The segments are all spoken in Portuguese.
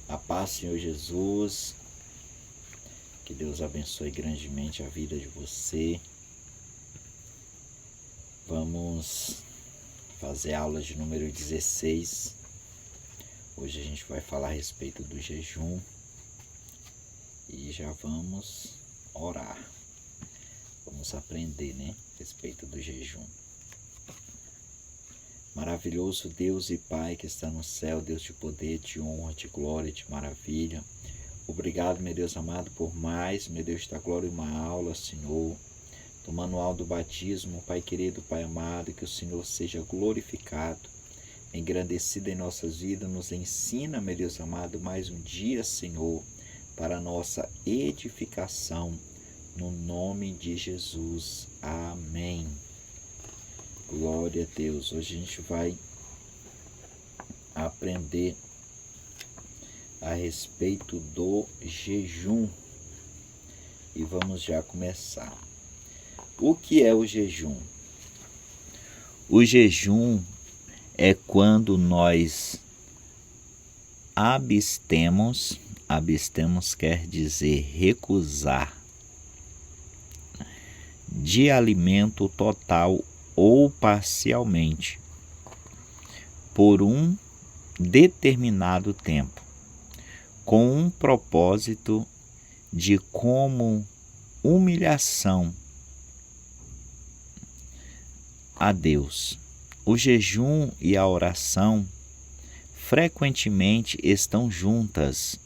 A paz, Senhor Jesus. Que Deus abençoe grandemente a vida de você. Vamos fazer a aula de número 16. Hoje a gente vai falar a respeito do jejum e já vamos orar. Vamos aprender, a respeito do jejum. Maravilhoso Deus e Pai que está no céu, Deus de poder, de honra, de glória, de maravilha. Obrigado, meu Deus amado, por mais, meu Deus da glória, uma aula, Senhor, do manual do batismo. Pai querido, Pai amado, que o Senhor seja glorificado, engrandecido em nossas vidas. Nos ensina, meu Deus amado, mais um dia, Senhor, para a nossa edificação, no nome de Jesus. Amém. Glória a Deus. Hoje a gente vai aprender a respeito do jejum e vamos já começar. O que é o jejum? O jejum é quando nós abstemos quer dizer recusar de alimento total ou parcialmente por um determinado tempo, com um propósito de como humilhação a Deus. O jejum e a oração frequentemente estão juntas.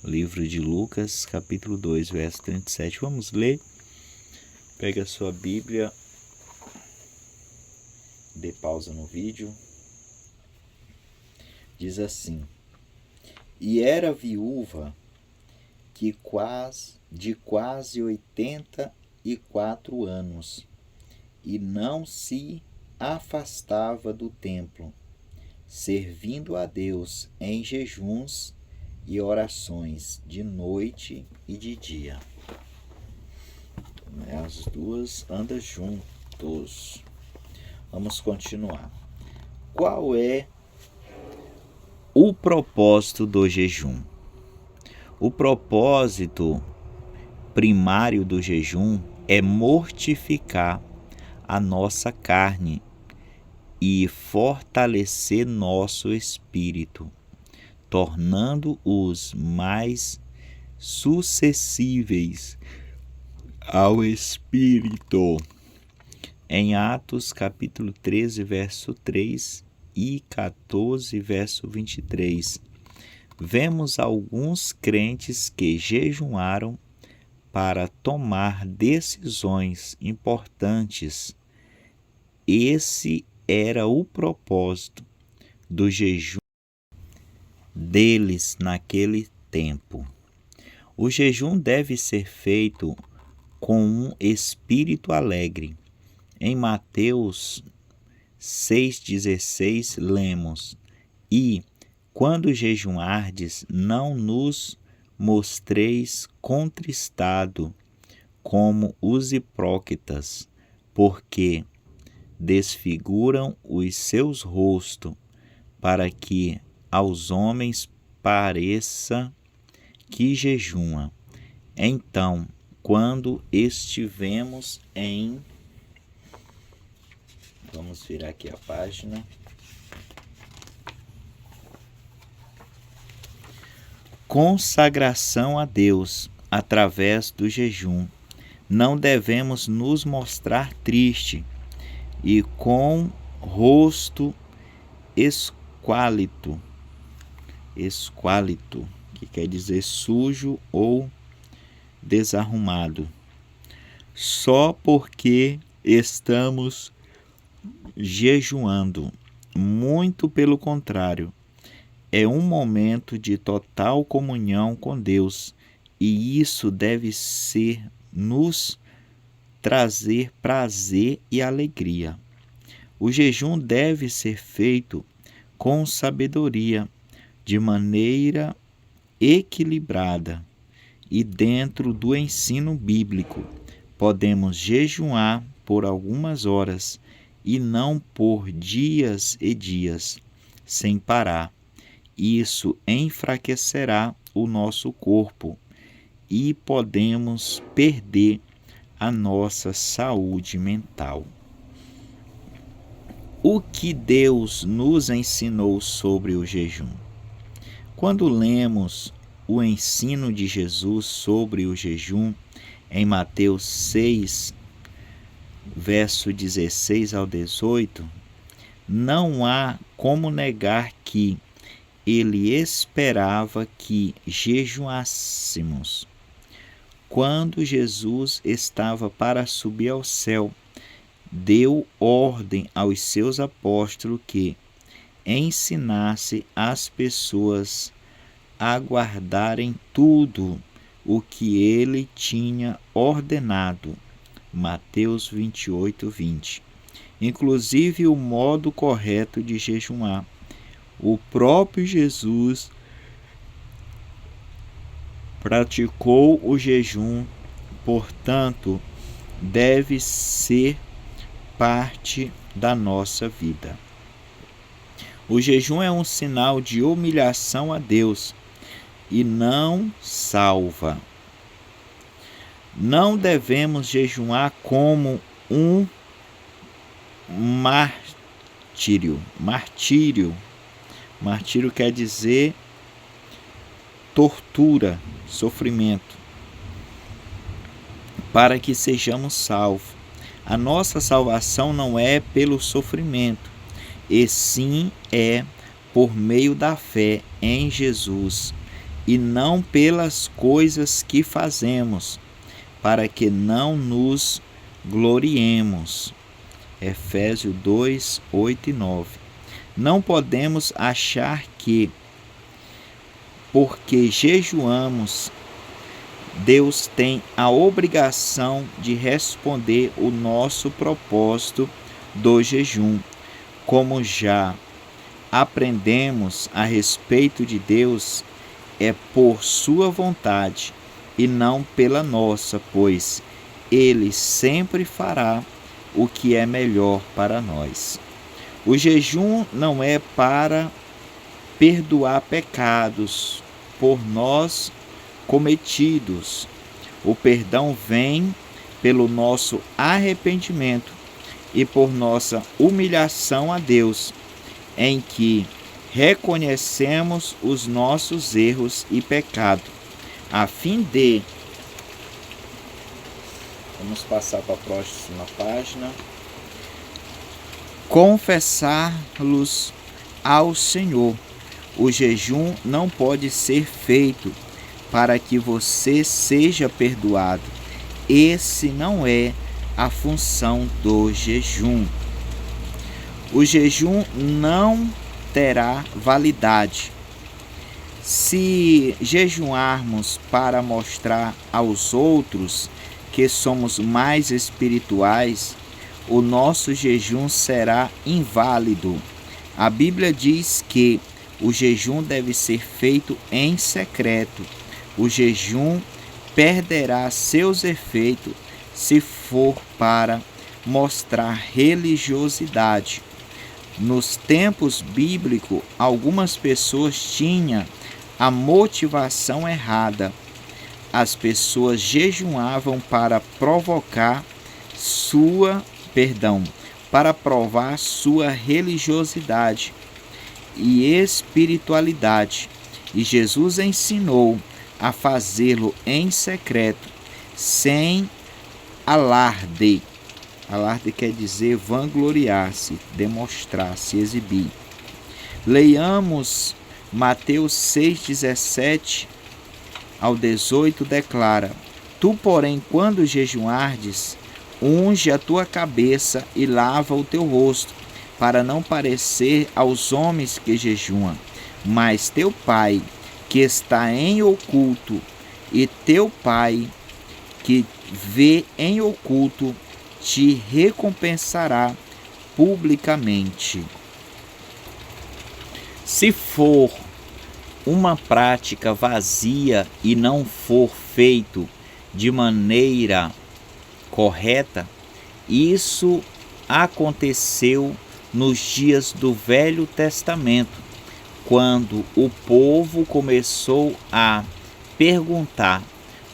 Livro de Lucas, capítulo 2, verso 37. Vamos ler. Pega a sua Bíblia, dê pausa no vídeo. Diz assim: E era viúva de quase 84 anos, e não se afastava do templo, servindo a Deus em jejuns e orações de noite e de dia. As duas andam juntos. Vamos continuar. Qual é o propósito do jejum? O propósito primário do jejum é mortificar a nossa carne e fortalecer nosso espírito, tornando-os mais suscetíveis ao Espírito. Em Atos capítulo 13, verso 3 e 14, verso 23, vemos alguns crentes que jejuaram para tomar decisões importantes. Esse era o propósito do jejum deles naquele tempo. O jejum deve ser feito com um espírito alegre. Em Mateus 6,16 lemos: E, quando jejuardes, não nos mostreis contristado, como os hipócritas, porque desfiguram os seus rostos, para que aos homens pareça que jejuam. Então, quando estivemos em... Vamos virar aqui a página. Consagração a Deus através do jejum. Não devemos nos mostrar triste e com rosto esquálito, que quer dizer sujo ou desarrumado, só porque estamos jejuando. Muito pelo contrário, é um momento de total comunhão com Deus, e isso deve nos trazer prazer e alegria. O jejum deve ser feito com sabedoria, de maneira equilibrada e dentro do ensino bíblico. Podemos jejuar por algumas horas e não por dias e dias, sem parar. isso enfraquecerá o nosso corpo e podemos perder a nossa saúde mental. O que Deus nos ensinou sobre o jejum? Quando lemos o ensino de Jesus sobre o jejum em Mateus 6, verso 16 ao 18, não há como negar que ele esperava que jejuássemos. Quando Jesus estava para subir ao céu, deu ordem aos seus apóstolos que ensinasse as pessoas a guardarem tudo o que ele tinha ordenado. Mateus 28, 20. Inclusive o modo correto de jejuar. O próprio Jesus praticou o jejum, portanto, deve ser parte da nossa vida. O jejum é um sinal de humilhação a Deus e não salva. Não devemos jejuar como um martírio. Martírio quer dizer tortura, sofrimento, para que sejamos salvos. A nossa salvação não é pelo sofrimento, e sim é por meio da fé em Jesus, e não pelas coisas que fazemos, para que não nos gloriemos. Efésios 2, 8 e 9. Não podemos achar que, porque jejuamos, Deus tem a obrigação de responder o nosso propósito do jejum. Como já aprendemos a respeito de Deus, é por sua vontade e não pela nossa, pois Ele sempre fará o que é melhor para nós. O jejum não é para perdoar pecados por nós cometidos. O perdão vem pelo nosso arrependimento e por nossa humilhação a Deus, em que reconhecemos os nossos erros e pecados, a fim de... Vamos passar para a próxima página. Confessá-los ao Senhor. O jejum não pode ser feito para que você seja perdoado. Esse não é a função do jejum. O jejum não terá validade. Se jejuarmos para mostrar aos outros que somos mais espirituais, o nosso jejum será inválido. A Bíblia diz que o jejum deve ser feito em secreto. O jejum perderá seus efeitos se for para mostrar religiosidade. Nos tempos bíblicos, algumas pessoas tinham a motivação errada. As pessoas jejuavam para provar sua religiosidade e espiritualidade. E Jesus ensinou a fazê-lo em secreto, sem alarde. Alarde quer dizer vangloriar-se, demonstrar-se, exibir. Leiamos Mateus 6,17 ao 18, declara: Tu, porém, quando jejuardes, unge a tua cabeça e lava o teu rosto, para não parecer aos homens que jejuam, mas teu Pai, que está em oculto, e teu Pai, que vê em oculto, te recompensará publicamente. Se for uma prática vazia e não for feito de maneira correta, isso aconteceu nos dias do Velho Testamento, quando o povo começou a perguntar: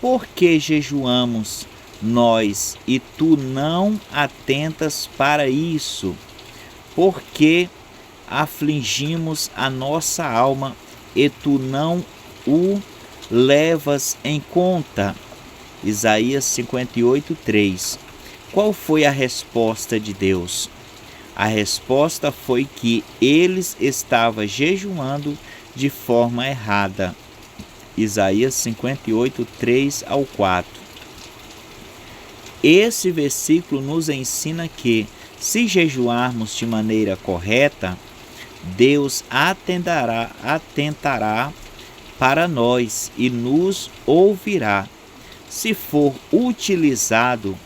por que jejuamos nós e tu não atentas para isso? Por que afligimos a nossa alma e tu não o levas em conta? Isaías 58:3. Qual foi a resposta de Deus? A resposta foi que eles estavam jejuando de forma errada. Isaías 58:3-4. Esse versículo nos ensina que, se jejuarmos de maneira correta, Deus atentará para nós e nos ouvirá. Se for utilizado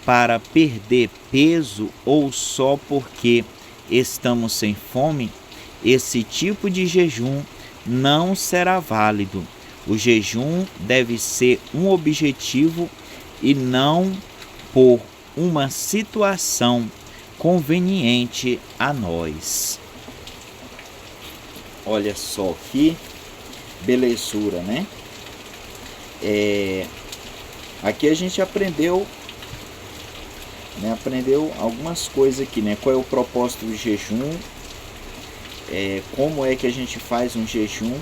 para perder peso ou só porque estamos sem fome, esse tipo de jejum não será válido. O jejum deve ser um objetivo e não por uma situação conveniente a nós. Olha só que belezura, né? Aqui a gente aprendeu algumas coisas aqui, né? Qual é o propósito do jejum, como é que a gente faz um jejum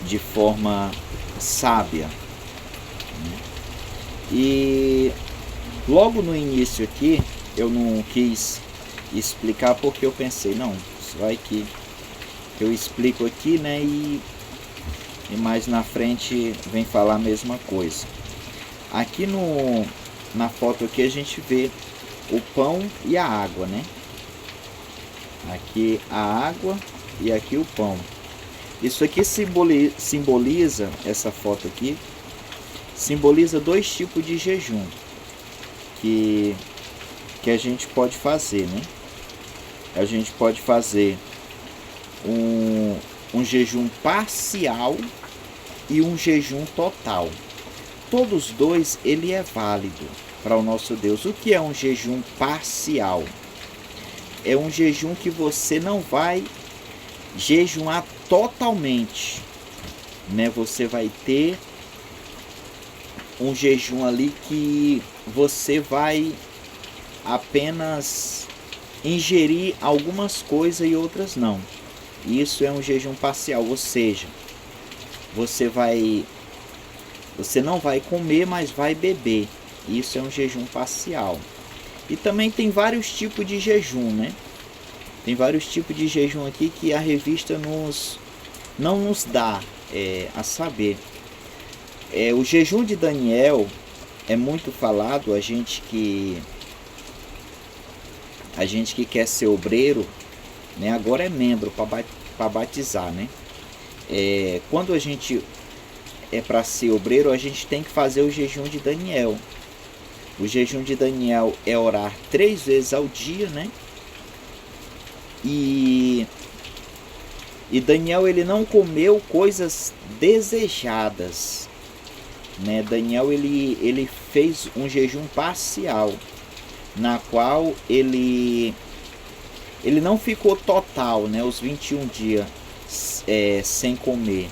de forma sábia. E logo no início aqui, eu não quis explicar porque eu pensei, não, isso vai que eu explico aqui, né? E mais na frente vem falar a mesma coisa. Aqui na foto aqui a gente vê o pão e a água, né? Aqui a água e aqui o pão. Isso aqui simboliza, essa foto aqui, simboliza dois tipos de jejum que a gente pode fazer, né? A gente pode fazer um jejum parcial e um jejum total. Todos dois ele é válido para o nosso Deus. O que é um jejum parcial? É um jejum que você não vai jejuar totalmente, né? Você vai ter um jejum ali que você vai apenas ingerir algumas coisas e outras não. Isso é um jejum parcial, ou seja, você não vai comer, mas vai beber. Isso é um jejum parcial. E também tem vários tipos de jejum, né? Tem vários tipos de jejum aqui que a revista não nos dá a saber. O jejum de Daniel é muito falado. A gente que quer ser obreiro, né? Agora é membro para batizar, né? Quando a gente é para ser obreiro, a gente tem que fazer o jejum de Daniel. O jejum de Daniel é orar 3 vezes ao dia, né? E Daniel ele não comeu coisas desejadas, né? Daniel ele fez um jejum parcial, na qual ele não ficou total, né? Os 21 dias sem comer.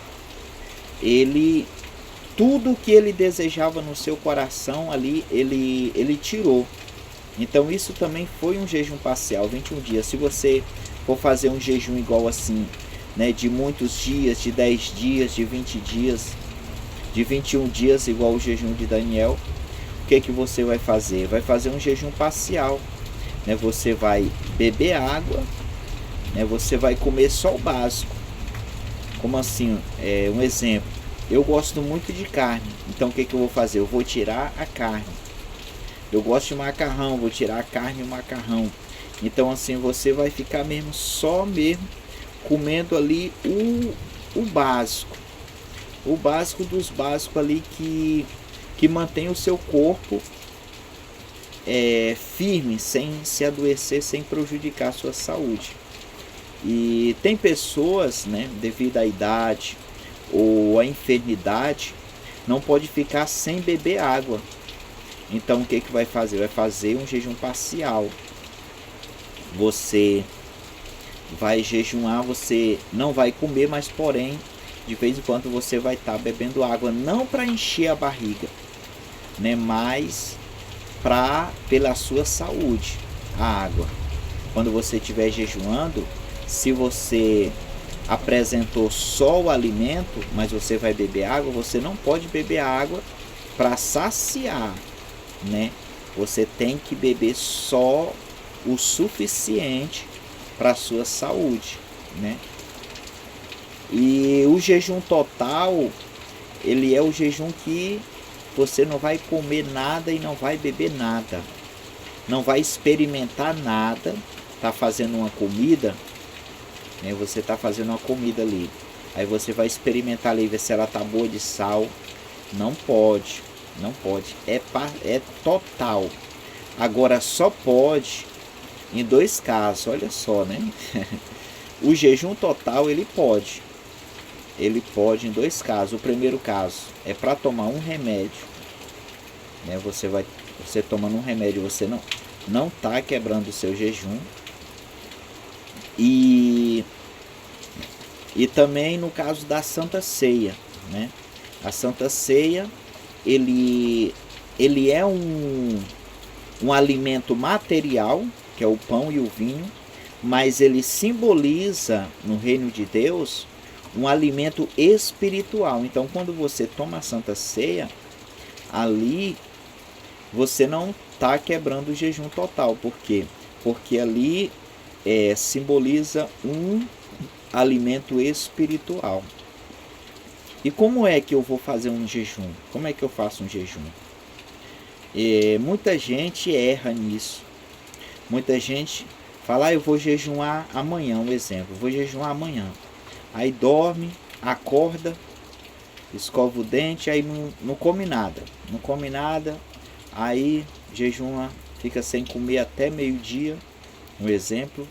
Tudo que ele desejava no seu coração ali, ele tirou. Então isso também foi um jejum parcial, 21 dias. Se você for fazer um jejum igual assim, né, de muitos dias, de 10 dias, de 20 dias, de 21 dias, igual o jejum de Daniel, o que você vai fazer? Vai fazer um jejum parcial, né? Você vai beber água, né? Você vai comer só o básico. Como assim? Um exemplo. Eu gosto muito de carne, então o que eu vou fazer? Eu vou tirar a carne. Eu gosto de macarrão, vou tirar a carne e o macarrão. Então assim você vai ficar só comendo ali o básico. O básico dos básicos ali que mantém o seu corpo firme, sem se adoecer, sem prejudicar a sua saúde. E tem pessoas, né, devido à idade ou à enfermidade, não pode ficar sem beber água. Então o que vai fazer? Vai fazer um jejum parcial. Você vai jejuar, você não vai comer, mas porém, de vez em quando você vai estar bebendo água, não para encher a barriga, né, mas pela sua saúde, a água. Quando você estiver jejuando, se você apresentou só o alimento, mas você vai beber água, você não pode beber água para saciar, né? Você tem que beber só o suficiente para a sua saúde, né? E o jejum total, ele é o jejum que você não vai comer nada e não vai beber nada, não vai experimentar nada. Tá fazendo uma comida, né? Você tá fazendo uma comida ali, aí você vai experimentar ali, ver se ela tá boa de sal. Não pode, não pode, é total. Agora só pode em dois casos, olha só, né? O jejum total ele pode em dois casos. O primeiro caso é para tomar um remédio, né? Você tomando um remédio, você não tá quebrando o seu jejum. E também no caso da Santa Ceia, né? A Santa Ceia, ele é um alimento material, que é o pão e o vinho, mas ele simboliza no reino de Deus um alimento espiritual. Então, quando você toma a Santa Ceia, ali você não está quebrando o jejum total. Por quê? Porque ali simboliza um alimento espiritual. E como é que eu vou fazer um jejum? Como é que eu faço um jejum? Muita gente erra nisso. Muita gente fala, eu vou jejuar amanhã, um exemplo, vou jejuar amanhã. Aí dorme, acorda, escova o dente, aí não come nada. Não come nada, aí jejuma, fica sem comer até meio-dia, um exemplo,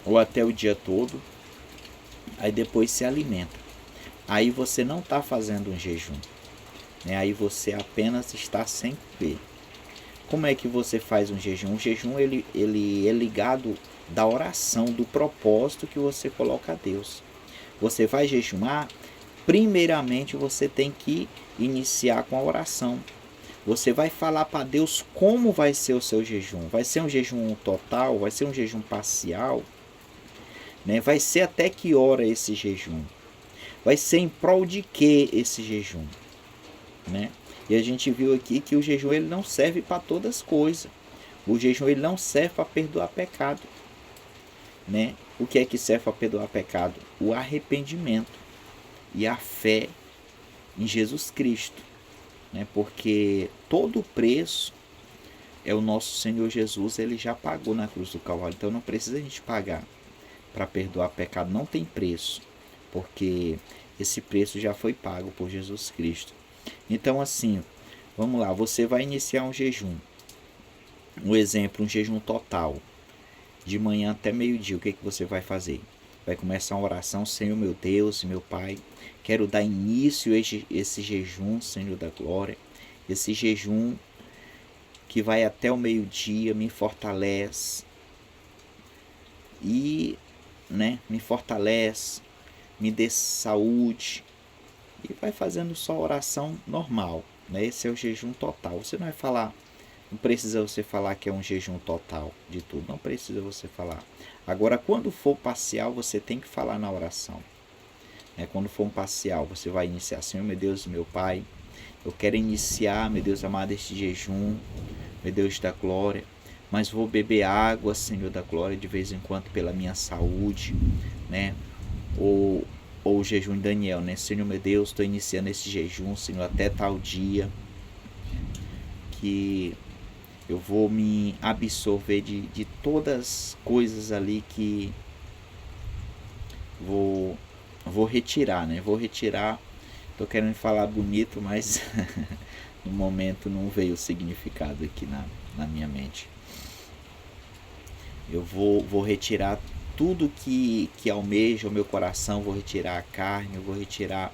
ou até o dia todo. Aí depois se alimenta. Aí você não está fazendo um jejum, né? Aí você apenas está sem comer. Como é que você faz um jejum? O jejum ele é ligado da oração, do propósito que você coloca a Deus. Você vai jejuar, primeiramente você tem que iniciar com a oração. Você vai falar para Deus como vai ser o seu jejum. Vai ser um jejum total? Vai ser um jejum parcial? Né? Vai ser até que hora esse jejum? Vai ser em prol de que esse jejum? Né? E a gente viu aqui que o jejum ele não serve para todas as coisas. O jejum ele não serve para perdoar pecado. Né? O que é que serve para perdoar pecado? O arrependimento e a fé em Jesus Cristo. Né? Porque todo o preço é o nosso Senhor Jesus, ele já pagou na cruz do Calvário. Então não precisa a gente pagar para perdoar pecado, não tem preço, porque esse preço já foi pago por Jesus Cristo. Então assim, vamos lá, você vai iniciar um jejum. Um exemplo, um jejum total. De manhã até meio-dia, o que você vai fazer? Vai começar uma oração, Senhor meu Deus e meu Pai, quero dar início a esse jejum, Senhor da glória, esse jejum que vai até o meio-dia, me fortalece e, né, me fortalece, me dê saúde, e vai fazendo só oração normal, né? Esse é o jejum total. Você não vai falar, não precisa você falar que é um jejum total de tudo, não precisa você falar. Agora, quando for parcial, você tem que falar na oração. Quando for um parcial, você vai iniciar, Senhor meu Deus e meu Pai, eu quero iniciar, meu Deus amado, este jejum, meu Deus da glória, mas vou beber água, Senhor da glória, de vez em quando pela minha saúde, né? Ou o jejum de Daniel, né? Senhor meu Deus, estou iniciando esse jejum, Senhor, até tal dia que eu vou me absorver de todas as coisas ali que vou retirar, né? Vou retirar, tô querendo falar bonito, mas no momento não veio o significado aqui na minha mente. Eu vou retirar tudo que almeja o meu coração, vou retirar a carne, eu vou retirar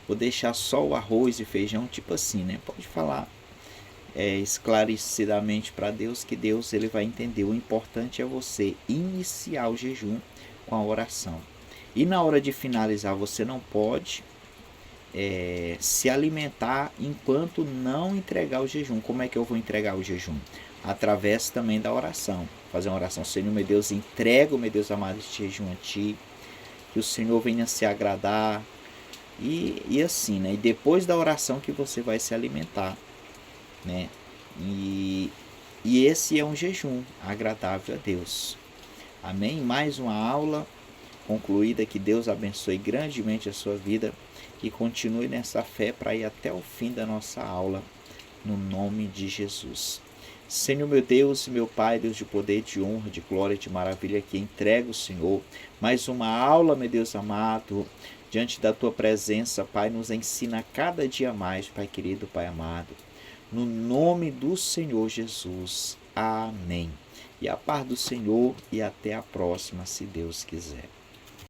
vou deixar só o arroz e feijão, tipo assim, né? Pode falar esclarecidamente para Deus, que Deus ele vai entender. O importante é você iniciar o jejum com a oração. E na hora de finalizar, você não pode se alimentar enquanto não entregar o jejum. Como é que eu vou entregar o jejum? Através também da oração. Fazer uma oração: Senhor meu Deus, entrego, meu Deus amado, este jejum a Ti, que o Senhor venha se agradar. E assim, né? E depois da oração que você vai se alimentar, né? E esse é um jejum agradável a Deus. Amém? Mais uma aula concluída. Que Deus abençoe grandemente a sua vida e continue nessa fé para ir até o fim da nossa aula, no nome de Jesus. Senhor meu Deus e meu Pai, Deus de poder, de honra, de glória, de maravilha, que entrego, Senhor, mais uma aula, meu Deus amado, diante da Tua presença, Pai, nos ensina cada dia mais, Pai querido, Pai amado, no nome do Senhor Jesus. Amém. E a paz do Senhor e até a próxima, se Deus quiser.